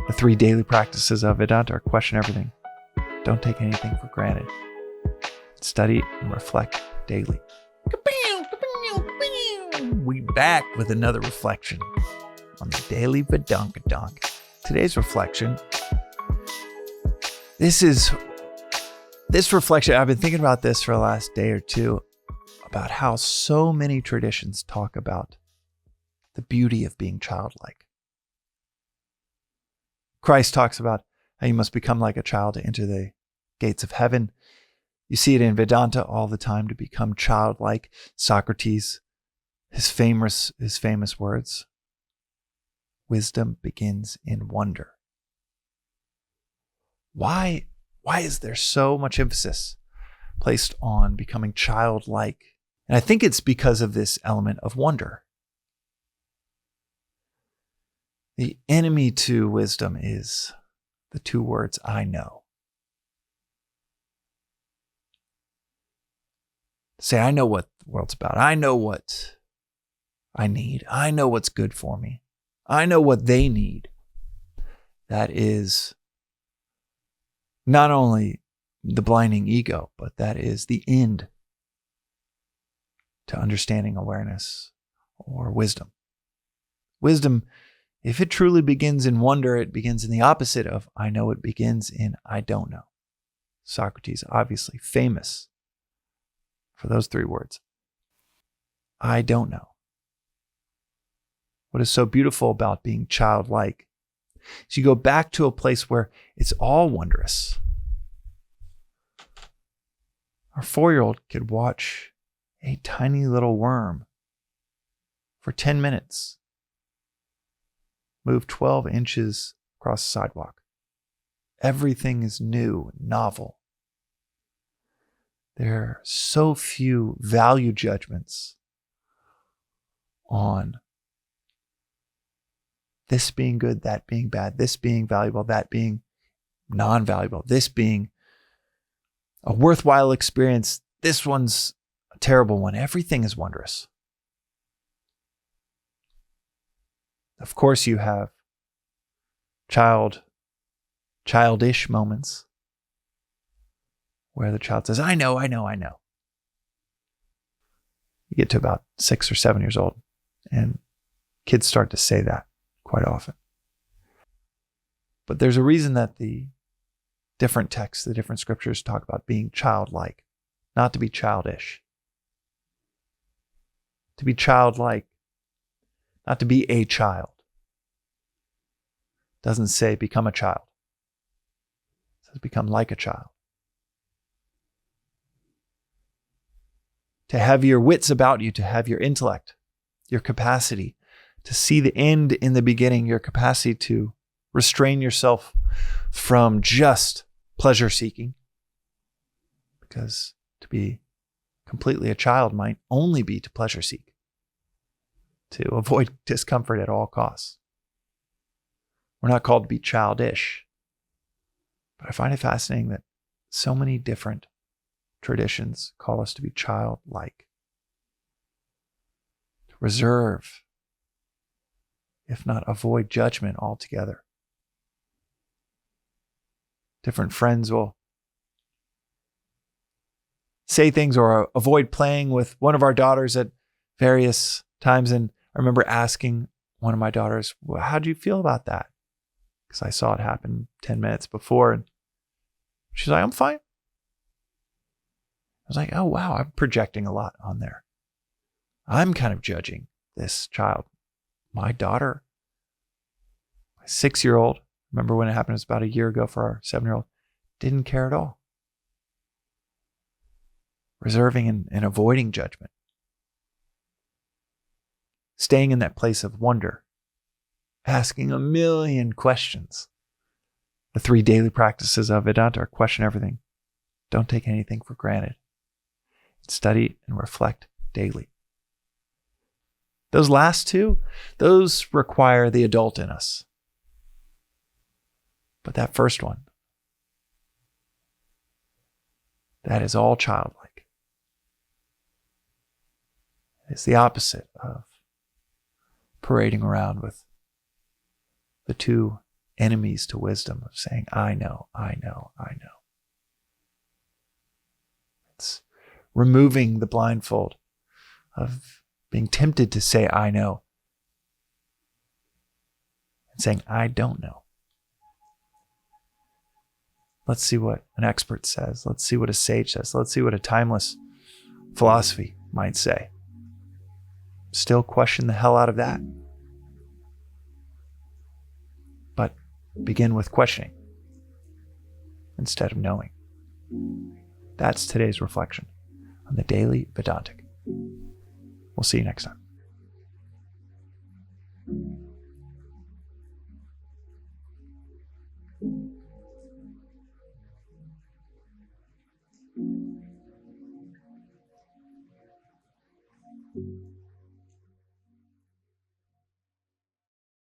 The 3 daily practices of Vedantic are: question everything, don't take anything for granted, study and reflect daily. We back with another reflection on the daily Vedantic. Today's reflection. This reflection, I've been thinking about this for the last day or two, about how so many traditions talk about the beauty of being childlike. Christ talks about how you must become like a child to enter the gates of heaven. You see it in Vedanta all the time, to become childlike. Socrates, his famous words, wisdom begins in wonder. Why is there so much emphasis placed on becoming childlike? And I think it's because of this element of wonder. The enemy to wisdom is the 2 words, I know. Say, I know what the world's about. I know what I need. I know what's good for me. I know what they need. That is not only the blinding ego, but that is the end to understanding, awareness, or wisdom. Wisdom, if it truly begins in wonder, it begins in the opposite of I know. It begins in I don't know. Socrates, obviously famous for those 3 words. I don't know. What is so beautiful about being childlike is you go back to a place where it's all wondrous. Our 4-year-old could watch a tiny little worm for 10 minutes move 12 inches across the sidewalk. Everything is new, novel. There are so few value judgments on this being good, that being bad, this being valuable, that being non-valuable, this being a worthwhile experience, this one's a terrible one. Everything is wondrous. Of course, you have childish moments where the child says, I know. You get to about 6 or 7 years old, and kids start to say that quite often. But there's a reason that the different texts, the different scriptures talk about being childlike, not to be childish. To be childlike, not to be a child. It doesn't say become a child. It says become like a child. To have your wits about you, to have your intellect, your capacity to see the end in the beginning, your capacity to restrain yourself from just pleasure seeking. Because to be completely a child might only be to pleasure seek, to avoid discomfort at all costs. We're not called to be childish, but I find it fascinating that so many different traditions call us to be childlike, to reserve, if not avoid judgment altogether. Different friends will say things or avoid playing with one of our daughters at various times. And I remember asking one of my daughters, well, how do you feel about that? Because I saw it happen 10 minutes before. And she's like, I'm fine. I was like, oh, wow, I'm projecting a lot on there. I'm kind of judging this child. My daughter, my 6-year-old, remember when it happened? It was about a year ago for our 7-year-old, didn't care at all. Reserving and avoiding judgment. Staying in that place of wonder. Asking a million questions. The 3 daily practices of Vedantic are: question everything. Don't take anything for granted. Study and reflect daily. Those last 2, those require the adult in us. But that first one, that is all childlike. It's the opposite of parading around with the 2 enemies to wisdom of saying, I know, I know, I know. It's removing the blindfold of being tempted to say, I know, and saying, I don't know. Let's see what an expert says. Let's see what a sage says. Let's see what a timeless philosophy might say. Still question the hell out of that. But begin with questioning instead of knowing. That's today's reflection on the Daily Vedantic. We'll see you next time.